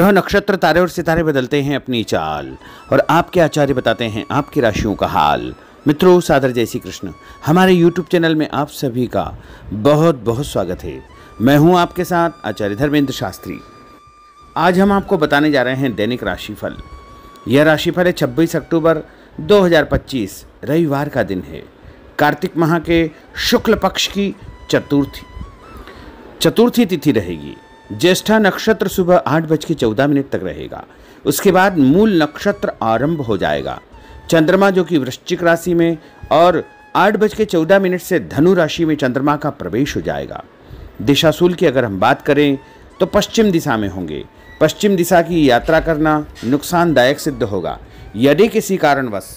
ग्रह नक्षत्र तारे और सितारे बदलते हैं अपनी चाल और आपके आचार्य बताते हैं आपकी राशियों का हाल। मित्रों, सादर जय श्री कृष्ण। हमारे YouTube चैनल में आप सभी का बहुत बहुत स्वागत है। मैं हूं आपके साथ आचार्य धर्मेंद्र शास्त्री। आज हम आपको बताने जा रहे हैं दैनिक राशिफल। यह राशिफल है 26 अक्टूबर 2025 रविवार का दिन है। कार्तिक माह के शुक्ल पक्ष की चतुर्थी तिथि रहेगी। ज्येष्ठा नक्षत्र सुबह 8:14 तक रहेगा। उसके बाद मूल नक्षत्र आरंभ हो जाएगा। चंद्रमा जो कि वृश्चिक राशि में और 8:14 से धनु राशि में चंद्रमा का प्रवेश हो जाएगा। दिशाशूल की अगर हम बात करें तो पश्चिम दिशा में होंगे। पश्चिम दिशा की यात्रा करना नुकसानदायक सिद्ध होगा। यदि किसी कारणवश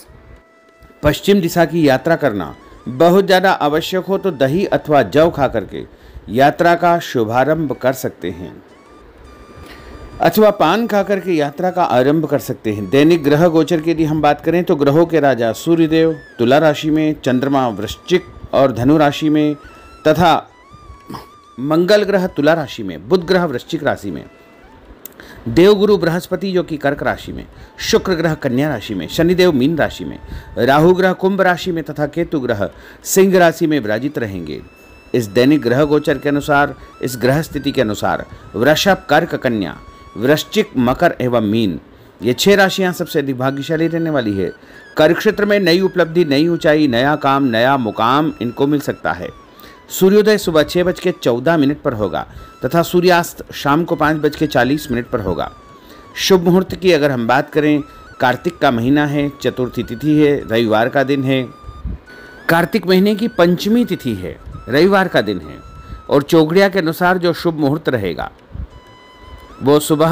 पश्चिम दिशा की यात्रा करना बहुत ज़्यादा आवश्यक हो तो दही अथवा जौ खा करके यात्रा का शुभारंभ कर सकते हैं अथवा पान खा करके यात्रा का आरंभ कर सकते हैं। दैनिक ग्रह गोचर की यदि हम बात करें तो ग्रहों के राजा सूर्यदेव तुला राशि में, चंद्रमा वृश्चिक और धनु राशि में तथा मंगल ग्रह तुला राशि में, बुध ग्रह वृश्चिक राशि में, देवगुरु बृहस्पति जो कि कर्क राशि में, शुक्र ग्रह कन्या राशि में, शनिदेव मीन राशि में, राहु ग्रह कुंभ राशि में तथा केतु ग्रह सिंह राशि में विराजित रहेंगे। इस दैनिक ग्रह गोचर के अनुसार, इस ग्रह स्थिति के अनुसार वृषभ, कर्क, कन्या, वृश्चिक, मकर एवं मीन ये 6 राशियां सबसे अधिक भाग्यशाली रहने वाली है। कार्य क्षेत्र में नई उपलब्धि, नई ऊंचाई, नया काम, नया मुकाम इनको मिल सकता है। सूर्योदय सुबह 6:14 पर होगा तथा सूर्यास्त शाम को 5:40 पर होगा। शुभ मुहूर्त की अगर हम बात करें, कार्तिक का महीना है, चतुर्थी तिथि है, रविवार का दिन है। कार्तिक महीने की पंचमी तिथि है, रविवार का दिन है और चौघड़िया के अनुसार जो शुभ मुहूर्त रहेगा वो सुबह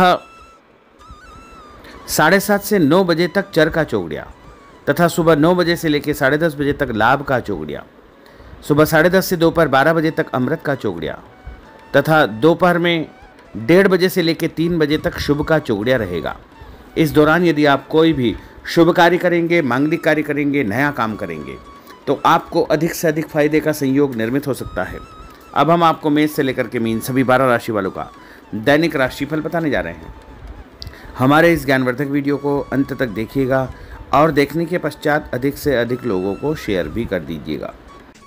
7:30 से 9 बजे तक चर का चौघड़िया तथा सुबह 9 बजे से लेकर 10:30 बजे तक लाभ का चौघड़िया, सुबह 10:30 से दोपहर 12 बजे तक अमृत का चौघड़िया तथा दोपहर में 1:30 बजे से लेकर 3 बजे तक शुभ का चौघड़िया रहेगा। इस दौरान यदि आप कोई भी शुभ कार्य करेंगे, मांगलिक कार्य करेंगे, नया काम करेंगे तो आपको अधिक से अधिक फायदे का संयोग निर्मित हो सकता है। अब हम आपको मेष से लेकर के मीन सभी 12 राशि वालों का दैनिक राशिफल बताने जा रहे हैं। हमारे इस ज्ञानवर्धक वीडियो को अंत तक देखिएगा और देखने के पश्चात अधिक से अधिक लोगों को शेयर भी कर दीजिएगा।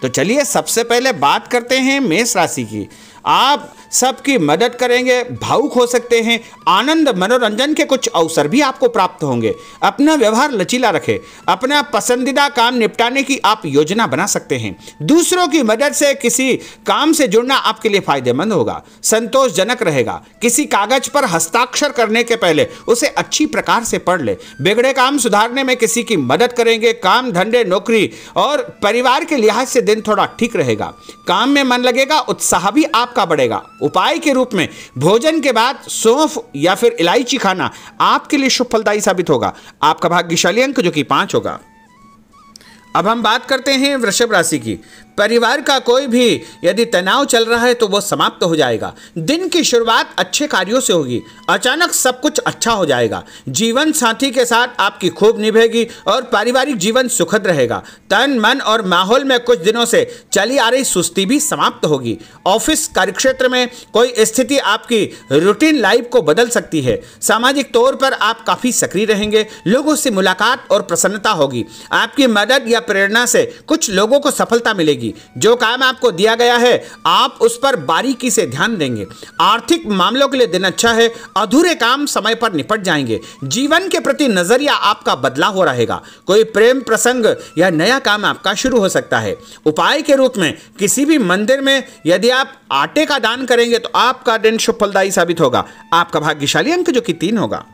तो चलिए सबसे पहले बात करते हैं मेष राशि की। आप सबकी मदद करेंगे, भावुक हो सकते हैं, आनंद मनोरंजन के कुछ अवसर भी आपको प्राप्त होंगे। अपना व्यवहार लचीला रखें, अपना पसंदीदा काम निपटाने की आप योजना बना सकते हैं। दूसरों की मदद से किसी काम से जुड़ना आपके लिए फायदेमंद होगा, संतोषजनक रहेगा। किसी कागज पर हस्ताक्षर करने के पहले उसे अच्छी प्रकार से पढ़ ले। बिगड़े काम सुधारने में किसी की मदद करेंगे। काम, धंधे, नौकरी और परिवार के लिहाज से दिन थोड़ा ठीक रहेगा। काम में मन लगेगा, उत्साह भी आपका बढ़ेगा। उपाय के रूप में भोजन के बाद सौंफ या फिर इलायची खाना आपके लिए शुभ फलदायी साबित होगा। आपका भाग्यशाली अंक जो कि 5 होगा। अब हम बात करते हैं वृषभ राशि की। परिवार का कोई भी यदि तनाव चल रहा है तो वो समाप्त हो जाएगा। दिन की शुरुआत अच्छे कार्यों से होगी। अचानक सब कुछ अच्छा हो जाएगा। जीवन साथी के साथ आपकी खूब निभेगी और पारिवारिक जीवन सुखद रहेगा। तन, मन और माहौल में कुछ दिनों से चली आ रही सुस्ती भी समाप्त होगी। ऑफिस कार्यक्षेत्र में कोई स्थिति आपकी रूटीन लाइफ को बदल सकती है। सामाजिक तौर पर आप काफी सक्रिय रहेंगे। लोगों से मुलाकात और प्रसन्नता होगी। आपकी मदद या प्रेरणा से कुछ लोगों को सफलता मिलेगी। जो काम आपको दिया गया है आप उस पर बारीकी से ध्यान देंगे। आर्थिक मामलों के लिए दिन अच्छा है। अधूरे काम समय पर निपट जाएंगे। जीवन के प्रति नजरिया आपका बदला हो रहेगा। कोई प्रेम प्रसंग या नया काम आपका शुरू हो सकता है। उपाय के रूप में किसी भी मंदिर में यदि आप आटे का दान करेंगे तो आपका दिन शुभ फलदायी साबित होगा। आपका भाग्यशाली अंक जो कि 3 होगा।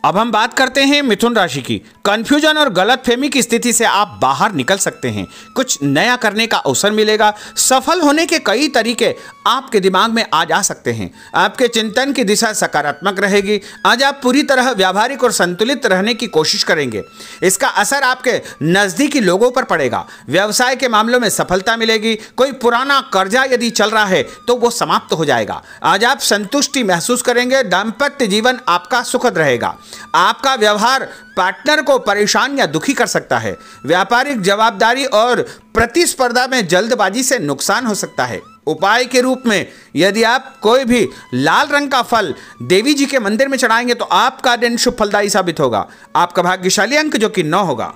अब हम बात करते हैं मिथुन राशि की। कंफ्यूजन और गलतफहमी की स्थिति से आप बाहर निकल सकते हैं। कुछ नया करने का अवसर मिलेगा। सफल होने के कई तरीके आपके दिमाग में आज आ सकते हैं। आपके चिंतन की दिशा सकारात्मक रहेगी। आज आप पूरी तरह व्यावहारिक और संतुलित रहने की कोशिश करेंगे। इसका असर आपके नजदीकी लोगों पर पड़ेगा। व्यवसाय के मामलों में सफलता मिलेगी। कोई पुराना कर्जा यदि चल रहा है तो वो समाप्त हो जाएगा। आज आप संतुष्टि महसूस करेंगे। दाम्पत्य जीवन आपका सुखद रहेगा। आपका व्यवहार पार्टनर को परेशान या दुखी कर सकता है। व्यापारिक जवाबदारी और प्रतिस्पर्धा में जल्दबाजी से नुकसान हो सकता है। उपाय के रूप में यदि आप कोई भी लाल रंग का फल देवी जी के मंदिर में चढ़ाएंगे तो आपका दिन शुभ फलदायी साबित होगा। आपका भाग्यशाली अंक जो कि 9 होगा।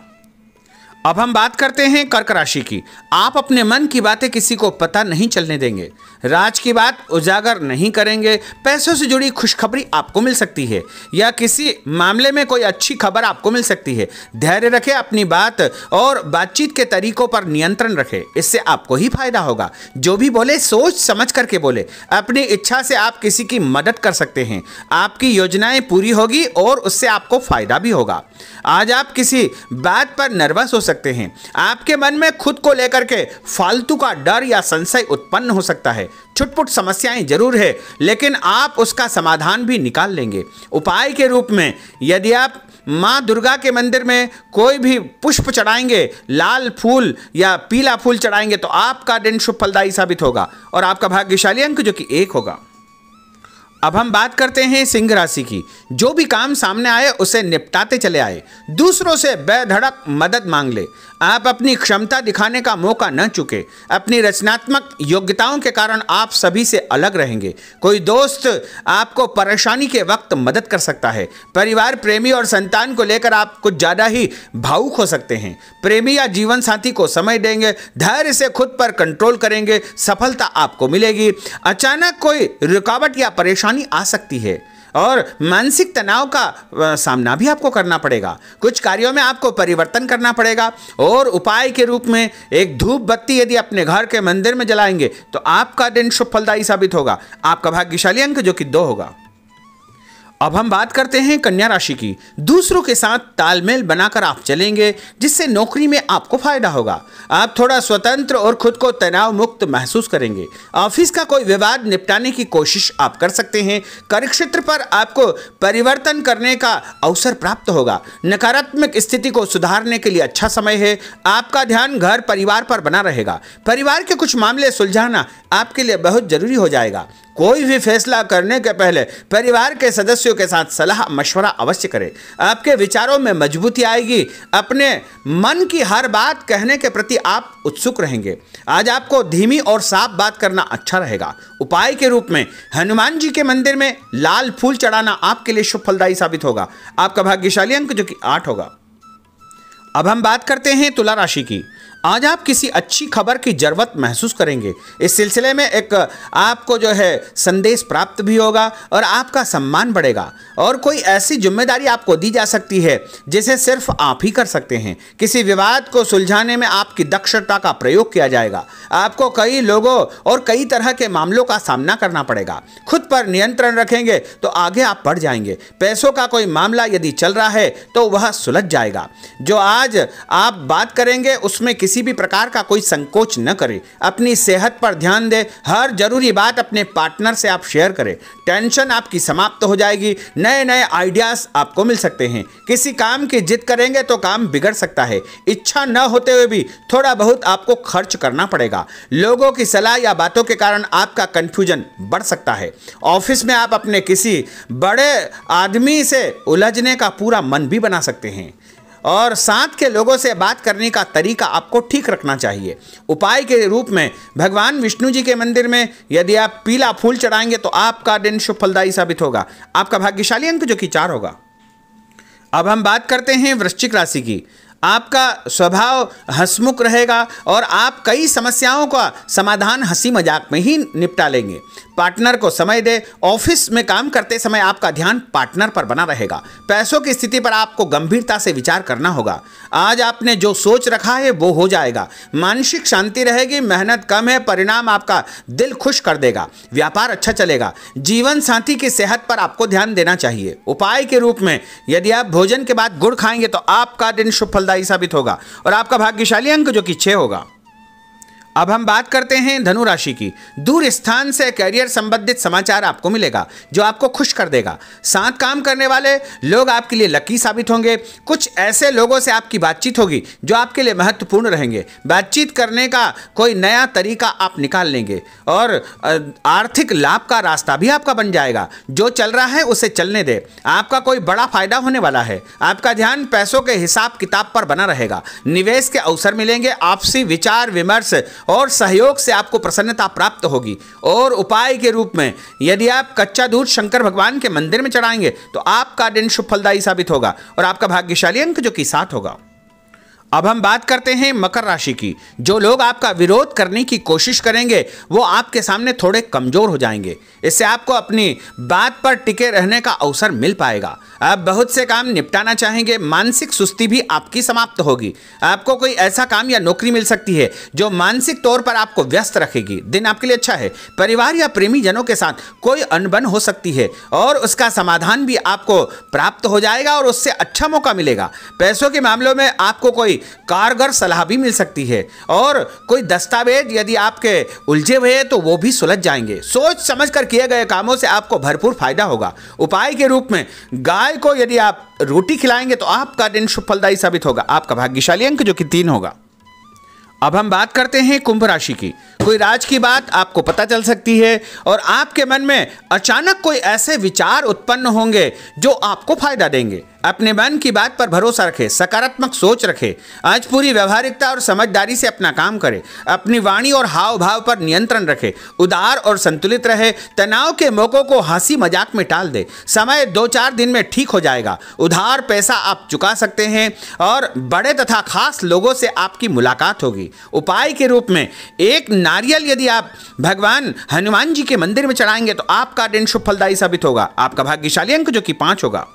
अब हम बात करते हैं कर्क राशि की। आप अपने मन की बातें किसी को पता नहीं चलने देंगे, राज की बात उजागर नहीं करेंगे, पैसों से जुड़ी खुशखबरी आपको मिल सकती है या किसी मामले में कोई अच्छी खबर आपको मिल सकती है। धैर्य रखें, अपनी बात और बातचीत के तरीकों पर नियंत्रण रखें, इससे आपको ही फायदा होगा। जो भी बोले सोच समझ करके बोले। अपनी इच्छा से आप किसी की मदद कर सकते हैं, आपकी योजनाएं पूरी होगी और उससे आपको फायदा भी होगा। आज आप किसी बात पर नर्वस हो सकते हैं, आपके मन में खुद को लेकर के फालतू का डर या संशय उत्पन्न हो सकता है। छुटपुट समस्याएं जरूर है लेकिन आप उसका समाधान भी निकाल लेंगे। उपाय के रूप में यदि आप माँ दुर्गा के मंदिर में कोई भी पुष्प चढ़ाएंगे, लाल फूल या पीला फूल चढ़ाएंगे तो आपका दिन शुभ फलदायी साबित होगा और आपका भाग्यशाली अंक जो कि 1 होगा। अब हम बात करते हैं सिंह राशि की। जो भी काम सामने आए उसे निपटाते चले आए, दूसरों से बेधड़क मदद मांग ले। आप अपनी क्षमता दिखाने का मौका न चुके। अपनी रचनात्मक योग्यताओं के कारण आप सभी से अलग रहेंगे। कोई दोस्त आपको परेशानी के वक्त मदद कर सकता है। परिवार, प्रेमी और संतान को लेकर आप कुछ ज़्यादा ही भावुक हो सकते हैं। प्रेमी या जीवन साथी को समय देंगे, धैर्य से खुद पर कंट्रोल करेंगे, सफलता आपको मिलेगी। अचानक कोई रुकावट या परेशानी आ सकती है और मानसिक तनाव का सामना भी आपको करना पड़ेगा। कुछ कार्यों में आपको परिवर्तन करना पड़ेगा और उपाय के रूप में एक धूप बत्ती यदि अपने घर के मंदिर में जलाएंगे तो आपका दिन शुभ फलदायी साबित होगा। आपका भाग्यशाली अंक जो कि 2 होगा। अब हम बात करते हैं कन्या राशि की। दूसरों के साथ तालमेल बनाकर आप चलेंगे जिससे नौकरी में आपको फायदा होगा। आप थोड़ा स्वतंत्र और खुद को तनाव मुक्त महसूस करेंगे। ऑफिस का कोई विवाद निपटाने की कोशिश आप कर सकते हैं। कार्यक्षेत्र पर आपको परिवर्तन करने का अवसर प्राप्त होगा। नकारात्मक स्थिति को सुधारने के लिए अच्छा समय है। आपका ध्यान घर परिवार पर बना रहेगा। परिवार के कुछ मामले सुलझाना आपके लिए बहुत जरूरी हो जाएगा। कोई भी फैसला करने के पहले परिवार के सदस्यों के साथ सलाह मशवरा अवश्य करें। आपके विचारों में मजबूती आएगी। अपने मन की हर बात कहने के प्रति आप उत्सुक रहेंगे। आज आपको धीमी और साफ बात करना अच्छा रहेगा। उपाय के रूप में हनुमान जी के मंदिर में लाल फूल चढ़ाना आपके लिए शुभ फलदायी साबित होगा। आपका भाग्यशाली अंक जो कि 8 होगा। अब हम बात करते हैं तुला राशि की। आज आप किसी अच्छी खबर की जरूरत महसूस करेंगे। इस सिलसिले में एक आपको जो है संदेश प्राप्त भी होगा और आपका सम्मान बढ़ेगा और कोई ऐसी जिम्मेदारी आपको दी जा सकती है जिसे सिर्फ आप ही कर सकते हैं। किसी विवाद को सुलझाने में आपकी दक्षता का प्रयोग किया जाएगा। आपको कई लोगों और कई तरह के मामलों का सामना करना पड़ेगा। खुद पर नियंत्रण रखेंगे तो आगे आप बढ़ जाएंगे। पैसों का कोई मामला यदि चल रहा है तो वह सुलझ जाएगा। जो आज आप बात करेंगे उसमें किसी भी प्रकार का कोई संकोच न करें। अपनी सेहत पर ध्यान दें। हर जरूरी बात अपने पार्टनर से आप शेयर करें। टेंशन आपकी समाप्त हो जाएगी। नए नए आइडियाज आपको मिल सकते हैं। किसी काम की जिद करेंगे तो काम बिगड़ सकता है। इच्छा न होते हुए भी थोड़ा बहुत आपको खर्च करना पड़ेगा। लोगों की सलाह या बातों के कारण आपका कंफ्यूजन बढ़ सकता है। ऑफिस में आप अपने किसी बड़े आदमी से उलझने का पूरा मन भी बना सकते हैं और साथ के लोगों से बात करने का तरीका आपको ठीक रखना चाहिए। उपाय के रूप में भगवान विष्णु जी के मंदिर में यदि आप पीला फूल चढ़ाएंगे तो आपका दिन शुभ फलदायी साबित होगा। आपका भाग्यशाली अंक जो कि 4 होगा। अब हम बात करते हैं वृश्चिक राशि की। आपका स्वभाव हंसमुख रहेगा और आप कई समस्याओं का समाधान हंसी मजाक में ही निपटा लेंगे। पार्टनर को समय दे। ऑफिस में काम करते समय आपका ध्यान पार्टनर पर बना रहेगा। पैसों की स्थिति पर आपको गंभीरता से विचार करना होगा। आज आपने जो सोच रखा है वो हो जाएगा। मानसिक शांति रहेगी। मेहनत कम है, परिणाम आपका दिल खुश कर देगा। व्यापार अच्छा चलेगा। जीवन साथी की सेहत पर आपको ध्यान देना चाहिए। उपाय के रूप में यदि आप भोजन के बाद गुड़ खाएंगे तो आपका दिन शुभ फलदायी साबित होगा और आपका भाग्यशाली अंक जो कि 6 होगा। अब हम बात करते हैं धनु राशि की। दूर स्थान से करियर संबंधित समाचार आपको मिलेगा जो आपको खुश कर देगा। साथ काम करने वाले लोग आपके लिए लकी साबित होंगे। कुछ ऐसे लोगों से आपकी बातचीत होगी जो आपके लिए महत्वपूर्ण रहेंगे। बातचीत करने का कोई नया तरीका आप निकाल लेंगे और आर्थिक लाभ का रास्ता भी आपका बन जाएगा। जो चल रहा है उसे चलने दे। आपका कोई बड़ा फायदा होने वाला है। आपका ध्यान पैसों के हिसाब किताब पर बना रहेगा। निवेश के अवसर मिलेंगे। आपसी विचार विमर्श और सहयोग से आपको प्रसन्नता प्राप्त होगी। और उपाय के रूप में यदि आप कच्चा दूध शंकर भगवान के मंदिर में चढ़ाएंगे तो आपका दिन शुभ फलदायी साबित होगा और आपका भाग्यशाली अंक जो कि 7 होगा। अब हम बात करते हैं मकर राशि की। जो लोग आपका विरोध करने की कोशिश करेंगे वो आपके सामने थोड़े कमजोर हो जाएंगे। इससे आपको अपनी बात पर टिके रहने का अवसर मिल पाएगा। आप बहुत से काम निपटाना चाहेंगे, मानसिक सुस्ती भी आपकी समाप्त होगी। आपको कोई ऐसा काम या नौकरी मिल सकती है जो मानसिक तौर पर आपको व्यस्त रखेगी। दिन आपके लिए अच्छा है। परिवार या प्रेमी जनों के साथ कोई अनबन हो सकती है और उसका समाधान भी आपको प्राप्त हो जाएगा और उससे अच्छा मौका मिलेगा। पैसों के मामलों में आपको कोई कारगर सलाह भी मिल सकती है और कोई दस्तावेज यदि आपके उलझे हुए हैं तो वो भी सुलझ जाएंगे। सोच समझकर किए गए कामों से आपको भरपूर फायदा होगा। उपाय के रूप में गाय को यदि आप रोटी खिलाएंगे तो आपका दिन शुभ फलदायी साबित होगा। आपका भाग्यशाली अंक जो कि 3 होगा। अब हम बात करते हैं कुंभ राशि की। कोई राज की बात आपको पता चल सकती है और आपके मन में अचानक कोई ऐसे विचार उत्पन्न होंगे जो आपको फायदा देंगे। अपने मन की बात पर भरोसा रखें, सकारात्मक सोच रखें। आज पूरी व्यवहारिकता और समझदारी से अपना काम करें। अपनी वाणी और हाव भाव पर नियंत्रण रखें। उदार और संतुलित रहे। तनाव के मौकों को हंसी मजाक में टाल दे। समय 2-4 दिन में ठीक हो जाएगा। उधार पैसा आप चुका सकते हैं और बड़े तथा खास लोगों से आपकी मुलाकात होगी। उपाय के रूप में एक नारियल यदि आप भगवान हनुमान जी के मंदिर में चढ़ाएंगे तो आपका दिन शुभ फलदायी साबित होगा। आपका भाग्यशाली अंक जो कि 5 होगा।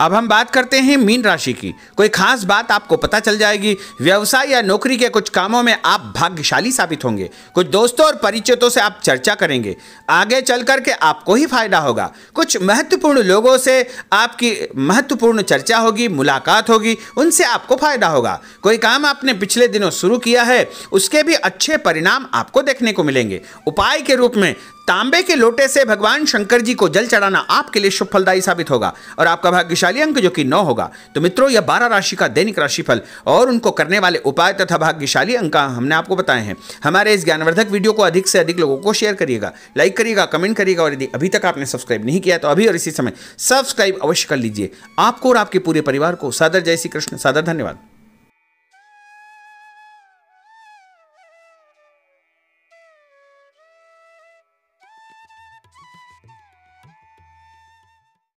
अब हम बात करते हैं मीन राशि की। कोई खास बात आपको पता चल जाएगी। व्यवसाय या नौकरी के कुछ कामों में आप भाग्यशाली साबित होंगे। कुछ दोस्तों और परिचितों से आप चर्चा करेंगे। आगे चल करके आपको ही फायदा होगा। कुछ महत्वपूर्ण लोगों से आपकी महत्वपूर्ण चर्चा होगी, मुलाकात होगी, उनसे आपको फायदा होगा। कोई काम आपने पिछले दिनों शुरू किया है उसके भी अच्छे परिणाम आपको देखने को मिलेंगे। उपाय के रूप में तांबे के लोटे से भगवान शंकर जी को जल चढ़ाना आपके लिए शुभ फलदायी साबित होगा और आपका भाग्यशाली अंक जो कि 9 होगा। तो मित्रों, यह 12 राशि का दैनिक राशिफल और उनको करने वाले उपाय तथा भाग्यशाली अंक हमने आपको बताए हैं। हमारे इस ज्ञानवर्धक वीडियो को अधिक से अधिक लोगों को शेयर करिएगा, लाइक करिएगा, कमेंट करिएगा और यदि अभी तक आपने सब्सक्राइब नहीं किया तो अभी और इसी समय सब्सक्राइब अवश्य कर लीजिए। आपको और आपके पूरे परिवार को सादर जय श्री कृष्ण, सादर धन्यवाद।